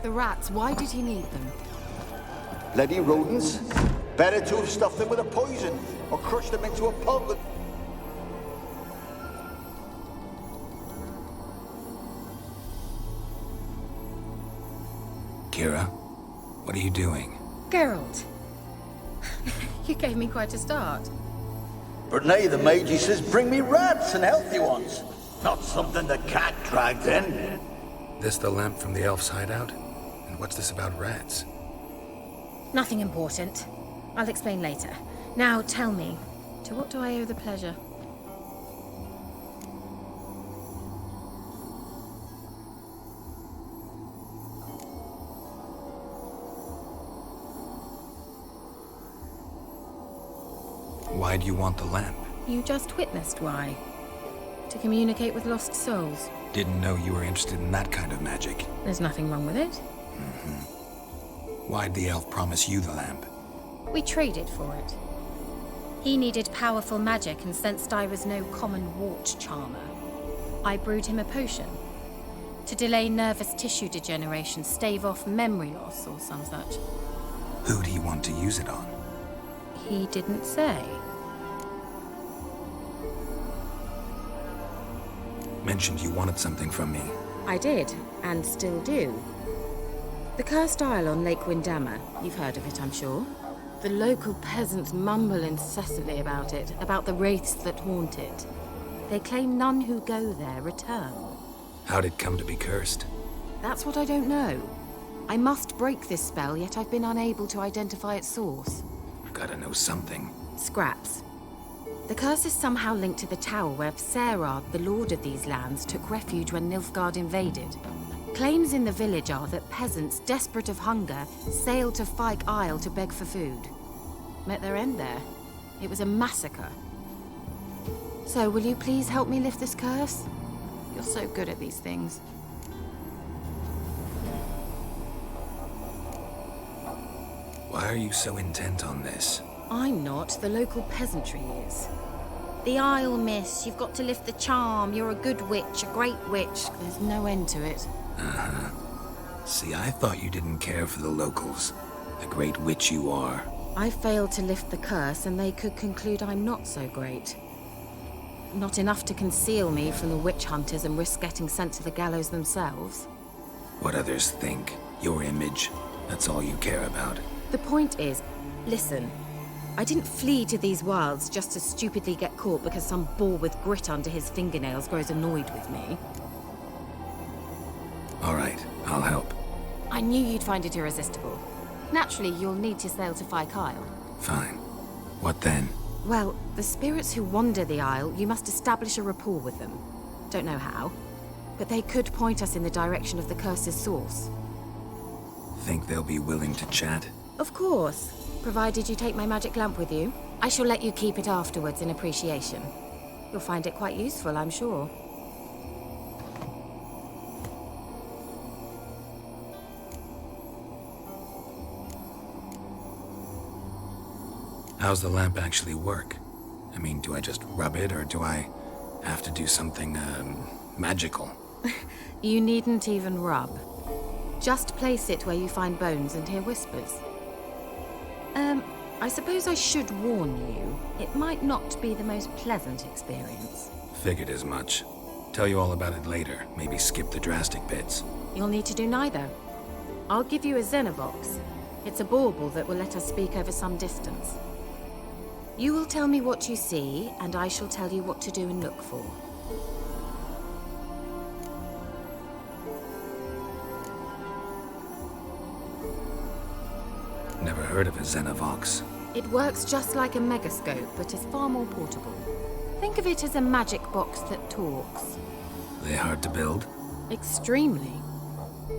The rats, why did he need them? Bloody rodents. Better to have stuffed them with a poison, or crushed them into a pulp. Keira, what are you doing? Geralt. You gave me quite a start. But nay, the mage, he says, bring me rats and healthy ones. Not something the cat dragged in. This the lamp from the elf's hideout? And what's this about rats? Nothing important. I'll explain later. Now tell me, to what do I owe the pleasure? Why do you want the lamp? You just witnessed why. To communicate with lost souls. Didn't know you were interested in that kind of magic. There's nothing wrong with it. Why'd the elf promise you the lamp? We traded for it. He needed powerful magic and sensed I was no common wart charmer. I brewed him a potion. To delay nervous tissue degeneration, stave off memory loss or some such. Who'd he want to use it on? He didn't say. Mentioned you wanted something from me. I did, and still do. The Cursed Isle on Lake Wyndamer. You've heard of it, I'm sure. The local peasants mumble incessantly about it, about the wraiths that haunt it. They claim none who go there return. How'd it come to be cursed? That's what I don't know. I must break this spell, yet I've been unable to identify its source. Gotta know something. Scraps. The curse is somehow linked to the tower where Serad, the lord of these lands, took refuge when Nilfgaard invaded. Claims in the village are that peasants, desperate of hunger, sailed to Fyke Isle to beg for food. Met their end there. It was a massacre. So, will you please help me lift this curse? You're so good at these things. Why are you so intent on this? I'm not. The local peasantry is. The Isle, miss. You've got to lift the charm. You're a good witch, a great witch. There's no end to it. See, I thought you didn't care for the locals. The great witch you are. I failed to lift the curse, and they could conclude I'm not so great. Not enough to conceal me from the witch hunters and risk getting sent to the gallows themselves. What others think, your image, that's all you care about. The point is, listen, I didn't flee to these wilds just to stupidly get caught because some boar with grit under his fingernails grows annoyed with me. All right, I'll help. I knew you'd find it irresistible. Naturally, you'll need to sail to Fyke Isle. Fine. What then? Well, the spirits who wander the Isle, you must establish a rapport with them. Don't know how, but they could point us in the direction of the curse's source. Think they'll be willing to chat? Of course, provided you take my magic lamp with you. I shall let you keep it afterwards in appreciation. You'll find it quite useful, I'm sure. How's the lamp actually work? I mean, do I just rub it, or do I have to do something, magical? You needn't even rub. Just place it where you find bones and hear whispers. I suppose I should warn you, it might not be the most pleasant experience. Figured as much. Tell you all about it later, maybe skip the drastic bits. You'll need to do neither. I'll give you a Xenovox. It's a bauble that will let us speak over some distance. You will tell me what you see, and I shall tell you what to do and look for. Never heard of a Xenovox. It works just like a megascope, but is far more portable. Think of it as a magic box that talks. They hard to build? Extremely.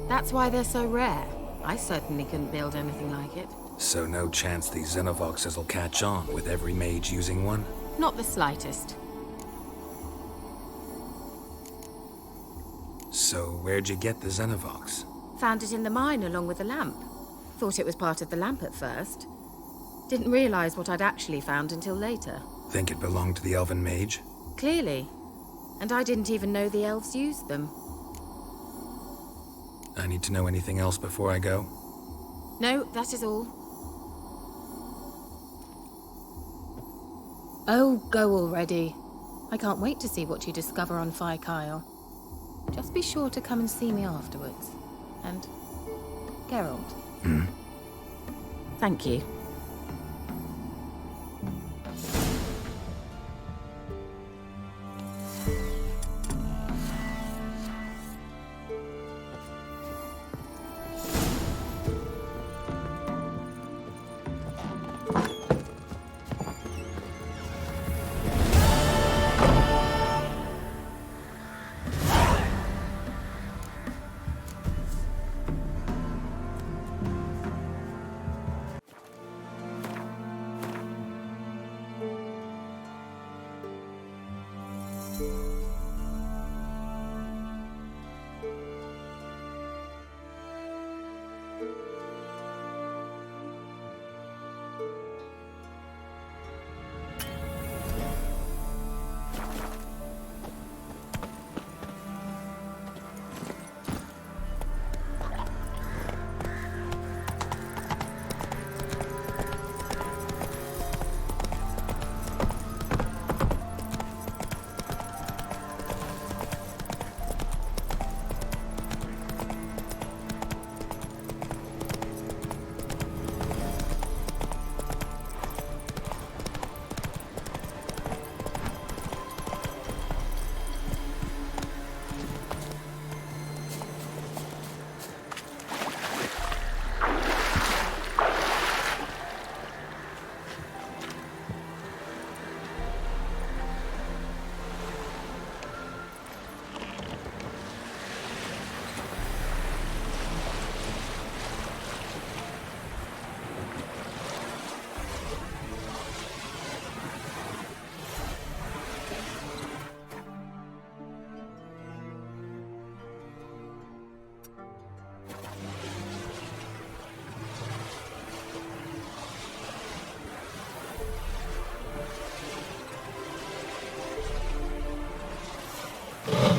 That's why they're so rare. I certainly couldn't build anything like it. So no chance these Xenovoxes will catch on with every mage using one? Not the slightest. So where'd you get the Xenovox? Found it in the mine along with the lamp. Thought it was part of the lamp at first. Didn't realize what I'd actually found until later. Think it belonged to the elven mage? Clearly. And I didn't even know the elves used them. I need to know anything else before I go? No, that is all. Oh, go already. I can't wait to see what you discover on Fyke Isle. Just be sure to come and see me afterwards. And Geralt. Thank you.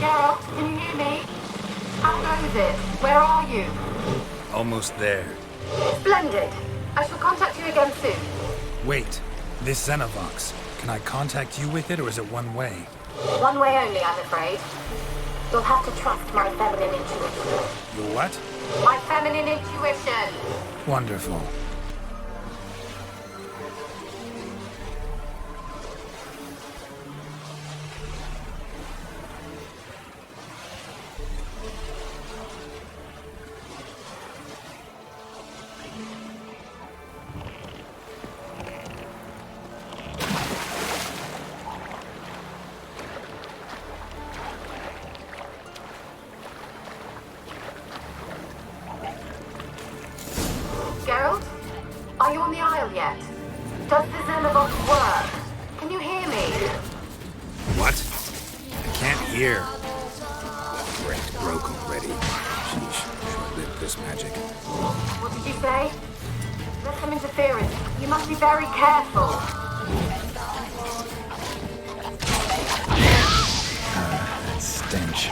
Geralt, can you hear me? How goes it? Where are you? Almost there. Splendid. I shall contact you again soon. Wait, this Xenovox. Can I contact you with it, or is it one way? One way only, I'm afraid. You'll have to trust my feminine intuition. Your what? My feminine intuition! Wonderful. Geralt? Are you on the Isle yet? Does the Xenovox work? Can you hear me? What? I can't hear. Brent broke already. Sheesh. Short-lived this magic. What did you say? There's some interference. You must be very careful. That stench.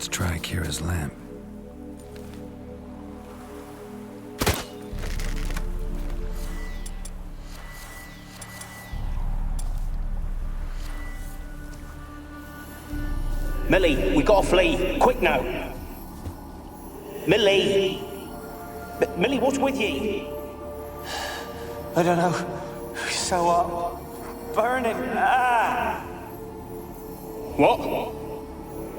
Let's try Kira's lamp. Millie, we gotta flee. Quick now. Millie! Millie, what's with you? I don't know. So burning. What?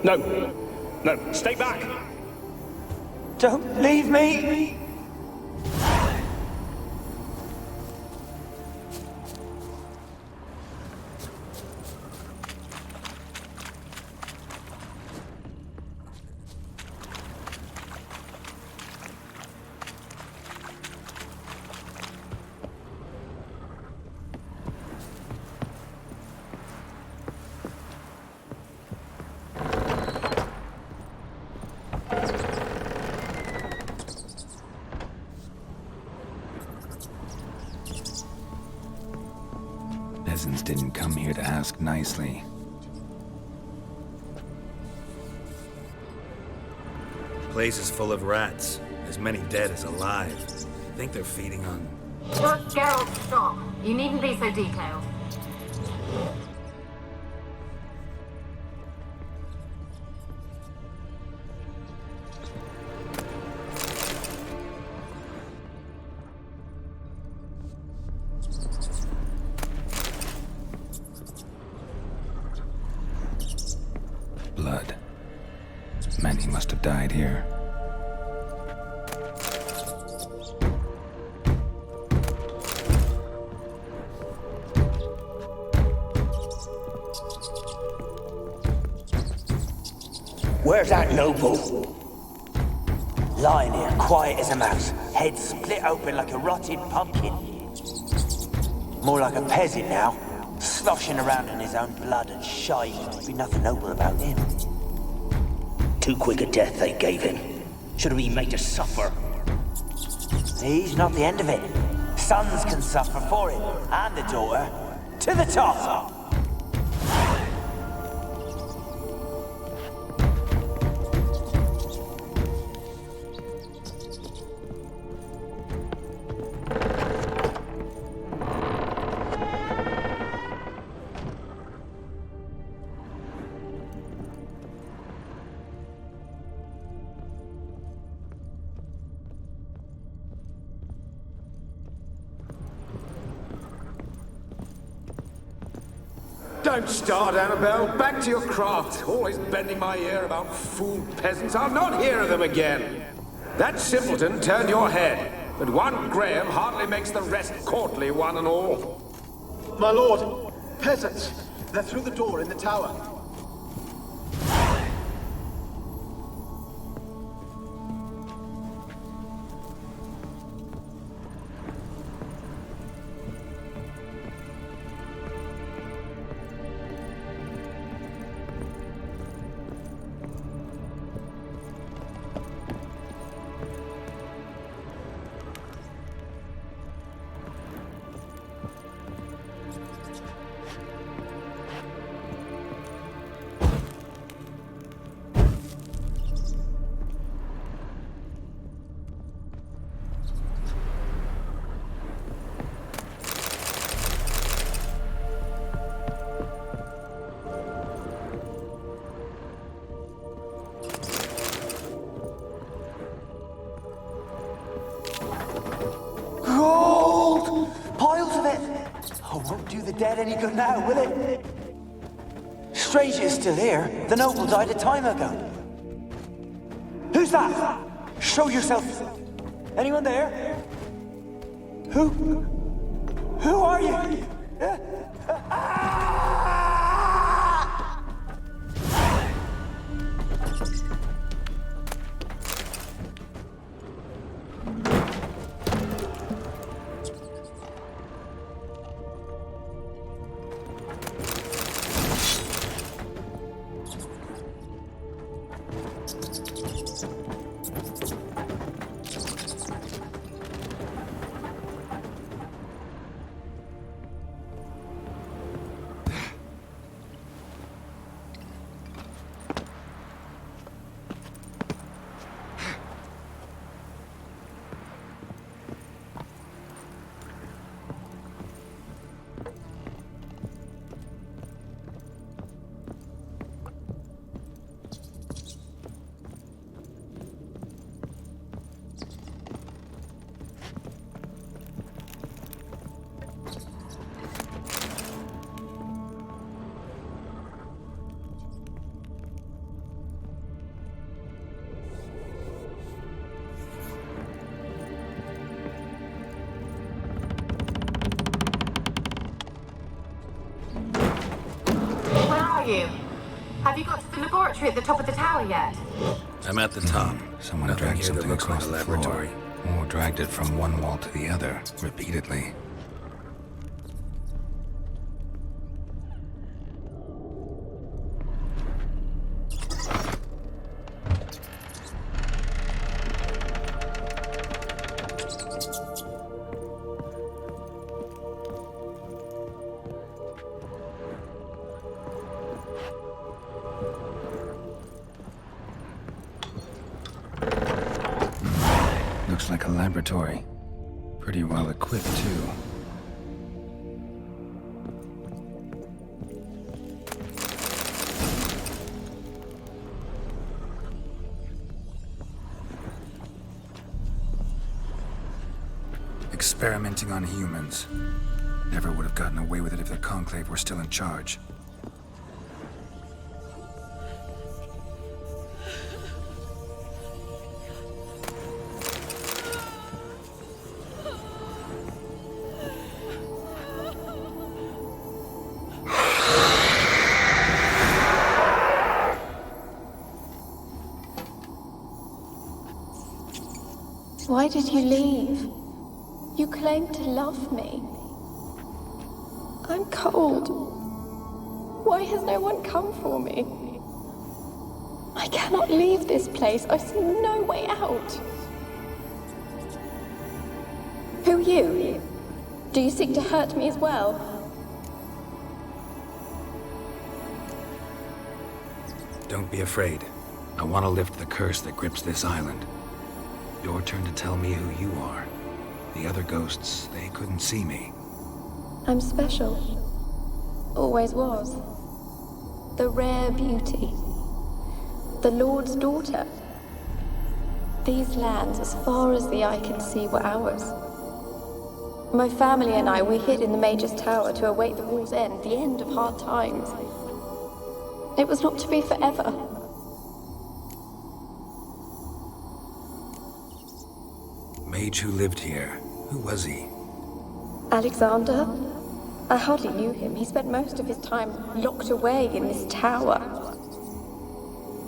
No. No, stay back. Don't leave me. Peasants didn't come here to ask nicely. Place is full of rats. As many dead as alive. I think they're feeding on... Look, Geralt, stop. You needn't be so detailed. Blood. Many must have died here. Where's that noble? Lying here, quiet as a mouse, head split open like a rotted pumpkin. More like a peasant now, sloshing around in his own blood and shite. Be nothing noble about him. Too quick a death they gave him. Should have been made to suffer. He's not the end of it. Sons can suffer for him, and the daughter. To the top! Don't start, Anabelle. Back to your craft. Always bending my ear about fool peasants. I'll not hear of them again. That simpleton turned your head, but one Graham hardly makes the rest courtly, one and all. My lord, peasants. They're through the door in the tower. Won't do the dead any good now, will it? Stranger is still here. The noble died a time ago. Who's that? Show yourself. Anyone there? Who are you? you? Have you got to the laboratory at the top of the tower yet? I'm at the top. Someone Nothing dragged here that something looks like across a the laboratory. floor, or dragged it from one wall to the other, repeatedly. Looks like a laboratory. Pretty well equipped, too. Experimenting on humans. Never would have gotten away with it if the Conclave were still in charge. Why did you leave? You claimed to love me. I'm cold. Why has no one come for me? I cannot leave this place. I see no way out. Who are you? Do you seek to hurt me as well? Don't be afraid. I want to lift the curse that grips this island. Your turn to tell me who you are. The other ghosts, they couldn't see me. I'm special. Always was. The rare beauty. The Lord's daughter. These lands, as far as the eye can see, were ours. My family and I, we hid in the Major's Tower to await the war's end, the end of hard times. It was not to be forever. Mage who lived here. Who was he? Alexander? I hardly knew him. He spent most of his time locked away in this tower.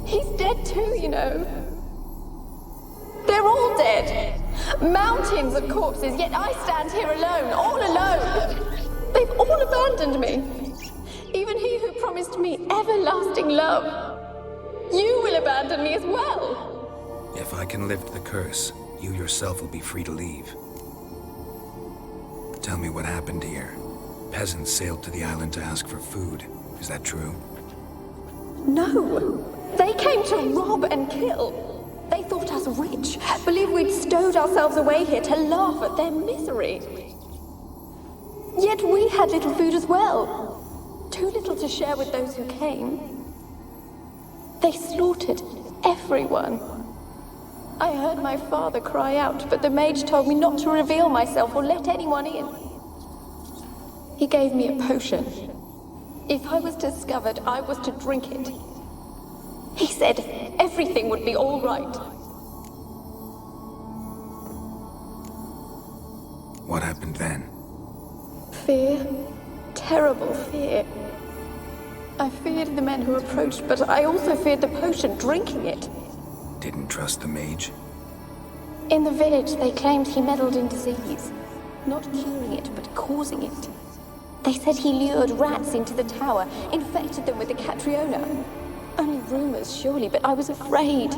He's dead too, you know. They're all dead. Mountains of corpses, yet I stand here alone, all alone. They've all abandoned me. Even he who promised me everlasting love. You will abandon me as well. If I can lift the curse, you yourself will be free to leave. Tell me what happened here. Peasants sailed to the island to ask for food. Is that true? No. They came to rob and kill. They thought us rich, believed we'd stowed ourselves away here to laugh at their misery. Yet we had little food as well. Too little to share with those who came. They slaughtered everyone. I heard my father cry out, but the mage told me not to reveal myself or let anyone in. He gave me a potion. If I was discovered, I was to drink it. He said everything would be all right. What happened then? Fear. Terrible fear. I feared the men who approached, but I also feared the potion, drinking it. Didn't trust the mage? In the village, they claimed he meddled in disease. Not curing it, but causing it. They said he lured rats into the tower, infected them with the Catriona. Only rumors, surely, but I was afraid.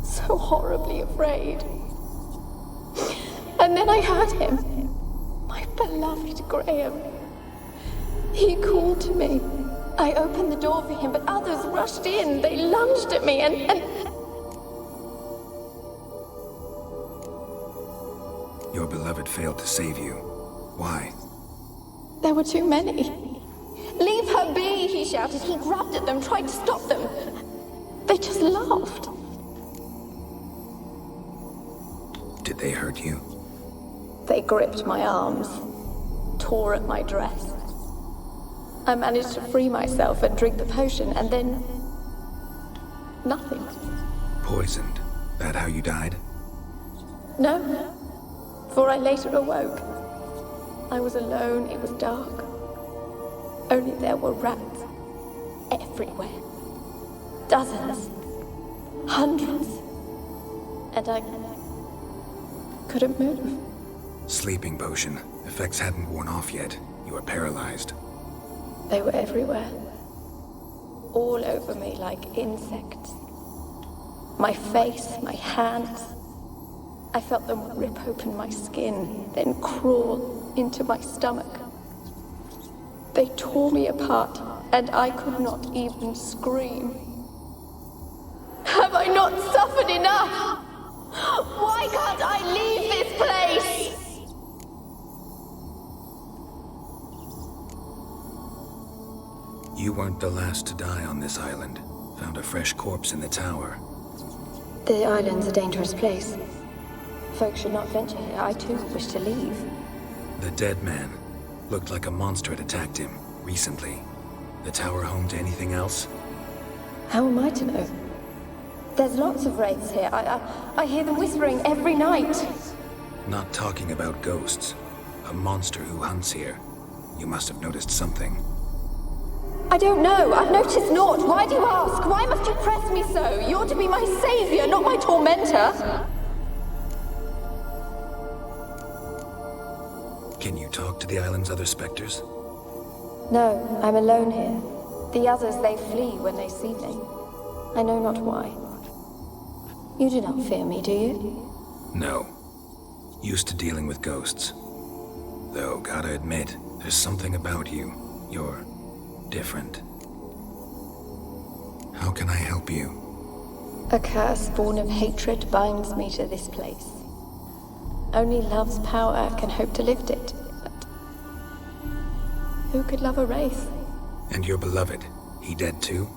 So horribly afraid. And then I heard him. My beloved Graham. He called to me. I opened the door for him, but others rushed in. They lunged at me and... Your beloved failed to save you. Why? There were too many. Leave her be, he shouted. He grabbed at them, tried to stop them. They just laughed. Did they hurt you? They gripped my arms, tore at my dress. I managed to free myself and drink the potion, and then... nothing. Poisoned. That how you died? No, for I later awoke. I was alone, it was dark. Only there were rats. everywhere. Dozens. Hundreds. And I couldn't move. Sleeping potion. Effects hadn't worn off yet. You were paralyzed. They were everywhere. All over me like insects. My face, my hands. I felt them rip open my skin, then crawl into my stomach. They tore me apart, and I could not even scream. Have I not suffered enough? Why can't I leave this place? You weren't the last to die on this island. Found a fresh corpse in the tower. The island's a dangerous place. Folk should not venture here. I too wish to leave. The dead man. Looked like a monster had attacked him, recently. The tower home to anything else? How am I to know? There's lots of wraiths here. I hear them whispering every night. Not talking about ghosts. A monster who hunts here. You must have noticed something. I don't know. I've noticed naught. Why do you ask? Why must you press me so? You're to be my savior, not my tormentor. Can you talk to the island's other specters? No, I'm alone here. The others, they flee when they see me. I know not why. You do not fear me, do you? No. Used to dealing with ghosts. Though, gotta admit, there's something about you. You're different. How can I help you? A curse born of hatred binds me to this place. Only love's power can hope to lift it, but who could love a wraith? And your beloved, he dead too?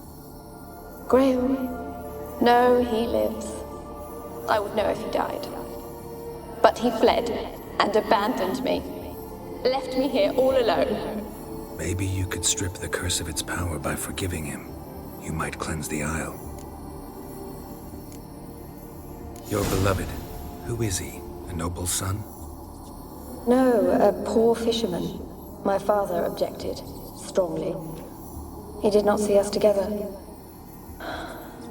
Graham? No, he lives. I would know if he died. But he fled and abandoned me. Left me here all alone. Maybe you could strip the curse of its power by forgiving him. You might cleanse the Isle. Your beloved, who is he? A noble son? No, a poor fisherman. My father objected, strongly. He did not see us together.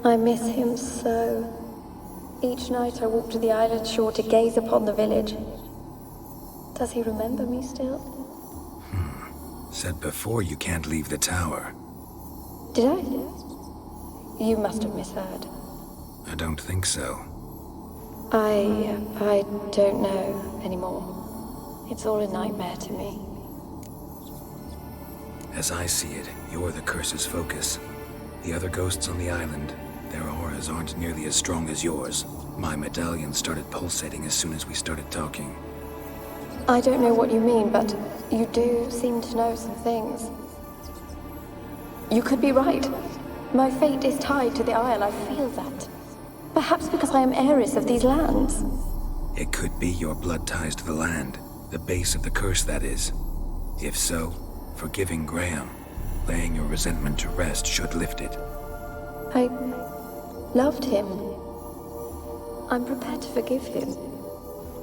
I miss him so. Each night I walk to the island shore to gaze upon the village. Does he remember me still? Said before you can't leave the tower. Did I? You must have misheard. I don't think so. I don't know anymore. It's all a nightmare to me. As I see it, you're the curse's focus. The other ghosts on the island, their auras aren't nearly as strong as yours. My medallion started pulsating as soon as we started talking. I don't know what you mean, but you do seem to know some things. You could be right. My fate is tied to the Isle, I feel that. Perhaps because I am heiress of these lands. It could be your blood ties to the land, the base of the curse, that is. If so, forgiving Graham, laying your resentment to rest should lift it. I loved him. I'm prepared to forgive him.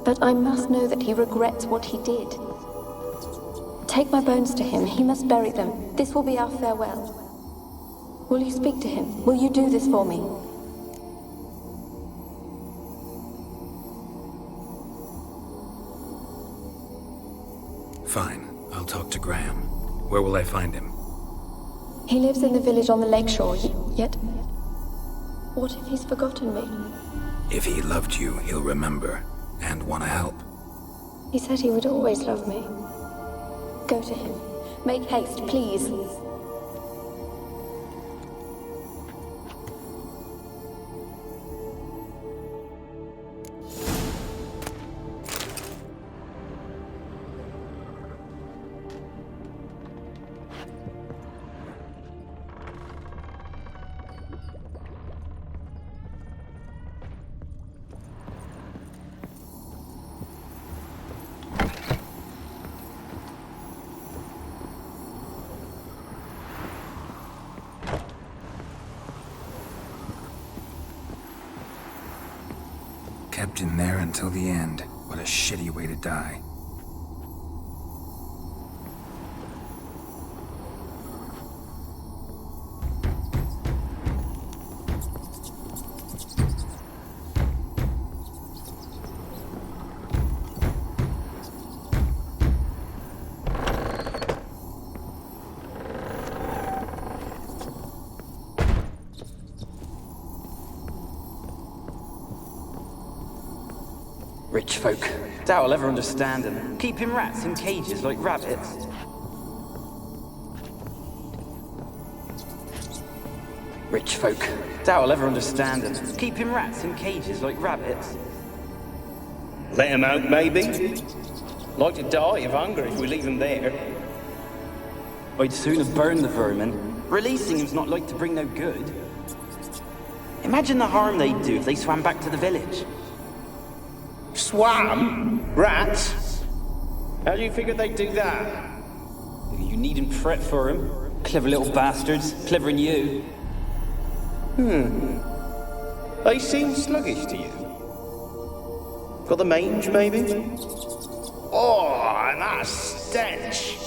But I must know that he regrets what he did. Take my bones to him. He must bury them. This will be our farewell. Will you speak to him? Will you do this for me? Fine. I'll talk to Graham. Where will I find him? He lives in the village on the lakeshore, yet... What if he's forgotten me? If he loved you, he'll remember. And want to help. He said he would always love me. Go to him. Make haste, please. Kept in there until the end. What a shitty way to die. Rich folk. Doubt I'll ever understand them. Keeping rats in cages like rabbits. Rich folk. Doubt I'll ever understand them. Keeping rats in cages like rabbits. Let him out, maybe? Like to die of hunger if we leave him there. I'd sooner burn the vermin. Releasing him's not like to bring no good. Imagine the harm they'd do if they swam back to the village. Swam? Rats? How do you figure they'd do that? You needn't fret for him. Clever little bastards. Clever than you. They seem sluggish to you. Got the mange, maybe? Oh, and that stench!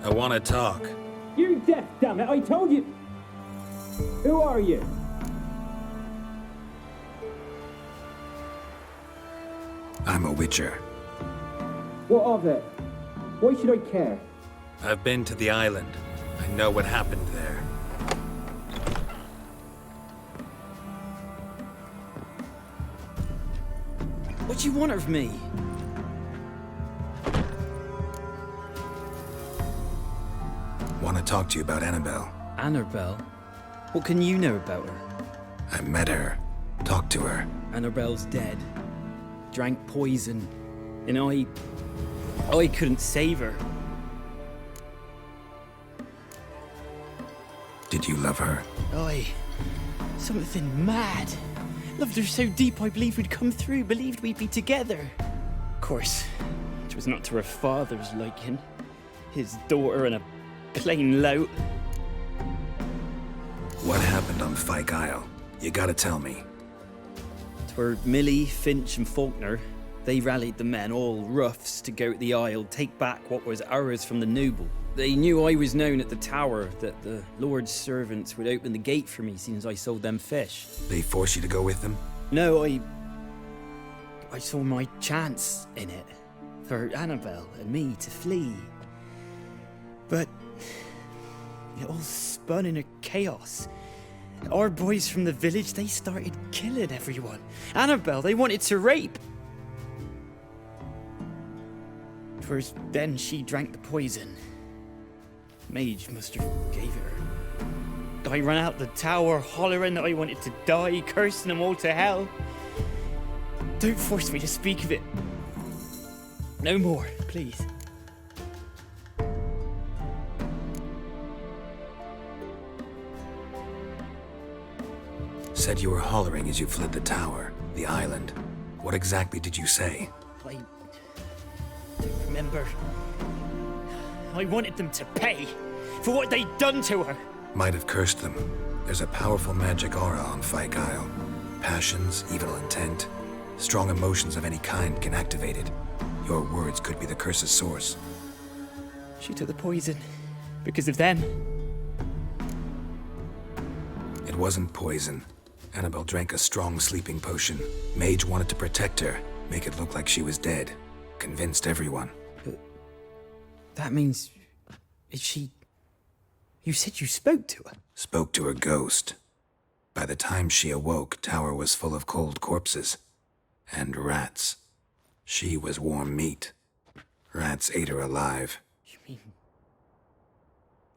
I want to talk. You're deaf, damn it! I told you! Who are you? I'm a witcher. What of it? Why should I care? I've been to the island. I know what happened there. What do you want of me? Want to talk to you about Anabelle. Anabelle? What can you know about her? I met her. Talked to her. Anabelle's dead. Drank poison. And I couldn't save her. Did you love her? Something mad. Loved her so deep I believed we'd come through, believed we'd be together. Of course, it was not to her father's liking. His daughter and a plain lout. What happened on Fyke Isle? You gotta tell me. 'Twere Millie, Finch and Faulkner. They rallied the men, all roughs, to go to the Isle, take back what was ours from the noble. They knew I was known at the tower, that the Lord's servants would open the gate for me since I sold them fish. They forced you to go with them? No, I saw my chance in it. For Anabelle and me to flee. But it all spun in a chaos. Our boys from the village, they started killing everyone. Anabelle, they wanted to rape. First, then she drank the poison. Mage must have gave it her. I ran out the tower, hollering that I wanted to die, cursing them all to hell. Don't force me to speak of it. No more, please. Said you were hollering as you fled the tower, the island. What exactly did you say? I don't remember. I wanted them to pay for what they'd done to her. Might have cursed them. There's a powerful magic aura on Fyke Isle. Passions, evil intent, strong emotions of any kind can activate it. Your words could be the curse's source. She took the poison because of them. It wasn't poison. Anabelle drank a strong sleeping potion. Mage wanted to protect her, make it look like she was dead. Convinced everyone. But that means... is she... You said you spoke to her? Spoke to her ghost. By the time she awoke, Tower was full of cold corpses. And rats. She was warm meat. Rats ate her alive. You mean...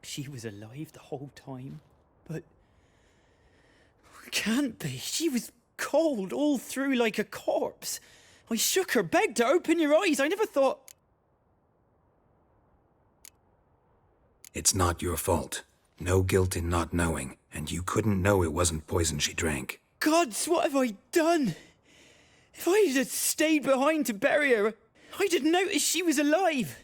she was alive the whole time? But... Can't be. She was cold all through like a corpse. I shook her, begged her, open your eyes. I never thought... It's not your fault. No guilt in not knowing, and you couldn't know it wasn't poison she drank. Gods, what have I done? If I had stayed behind to bury her, I'd have noticed she was alive.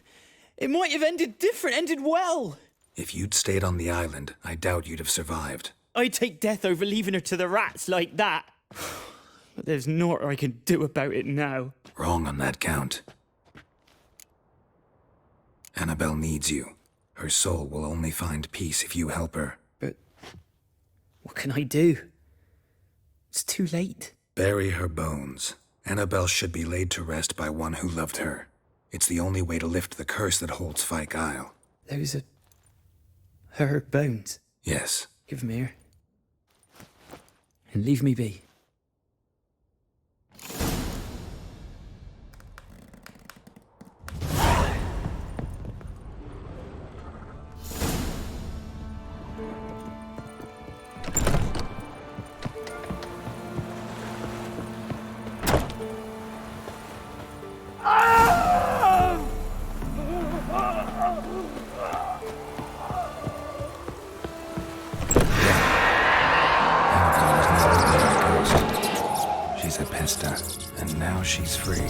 It might have ended different, ended well. If you'd stayed on the island, I doubt you'd have survived. I'd take death over leaving her to the rats like that. But there's naught I can do about it now. Wrong on that count. Anabelle needs you. Her soul will only find peace if you help her. But what can I do? It's too late. Bury her bones. Anabelle should be laid to rest by one who loved her. It's the only way to lift the curse that holds Fyke Isle. Those are... her bones? Yes. Give them here. And leave me be. And now she's free.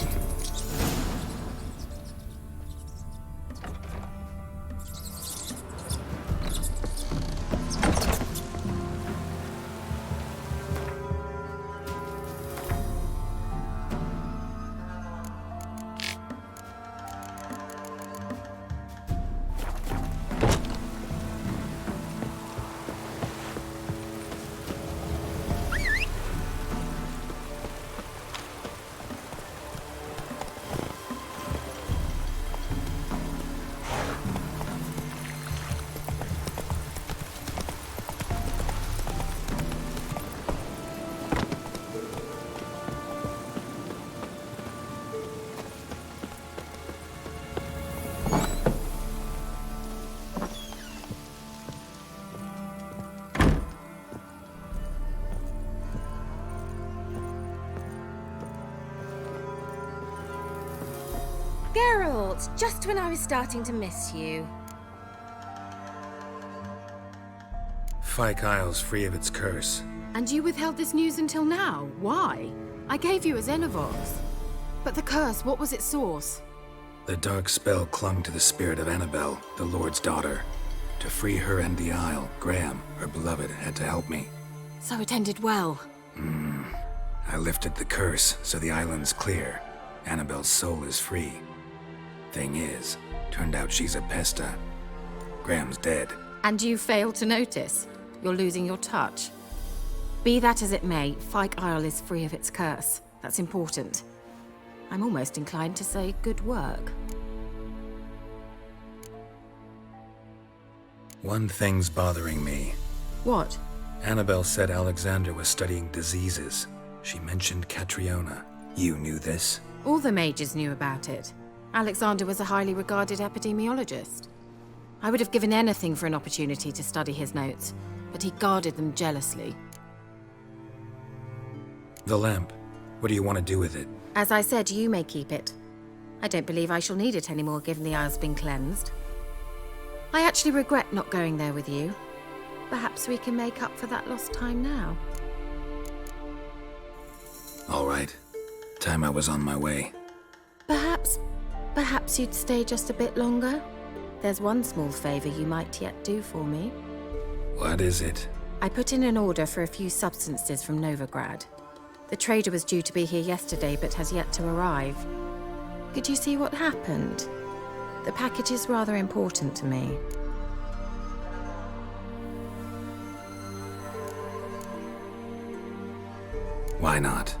Geralt, just when I was starting to miss you. Fyke Isle's free of its curse. And you withheld this news until now? Why? I gave you a Xenovox. But the curse, what was its source? The dark spell clung to the spirit of Anabelle, the Lord's daughter. To free her and the Isle, Graham, her beloved, had to help me. So it ended well. I lifted the curse, so the island's clear. Anabelle's soul is free. Thing is, turned out she's a pesta. Graham's dead. And you failed to notice? You're losing your touch. Be that as it may, Fyke Isle is free of its curse. That's important. I'm almost inclined to say good work. One thing's bothering me. What? Anabelle said Alexander was studying diseases. She mentioned Catriona. You knew this? All the mages knew about it. Alexander was a highly regarded epidemiologist. I would have given anything for an opportunity to study his notes, but he guarded them jealously. The lamp. What do you want to do with it? As I said, you may keep it. I don't believe I shall need it anymore, given the Isle's been cleansed. I actually regret not going there with you. Perhaps we can make up for that lost time now. All right. Time I was on my way. Perhaps you'd stay just a bit longer? There's one small favor you might yet do for me. What is it? I put in an order for a few substances from Novigrad. The trader was due to be here yesterday, but has yet to arrive. Could you see what happened? The package is rather important to me. Why not?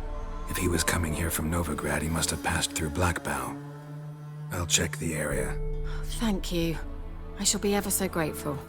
If he was coming here from Novigrad, he must have passed through Blackbow. I'll check the area. Thank you. I shall be ever so grateful.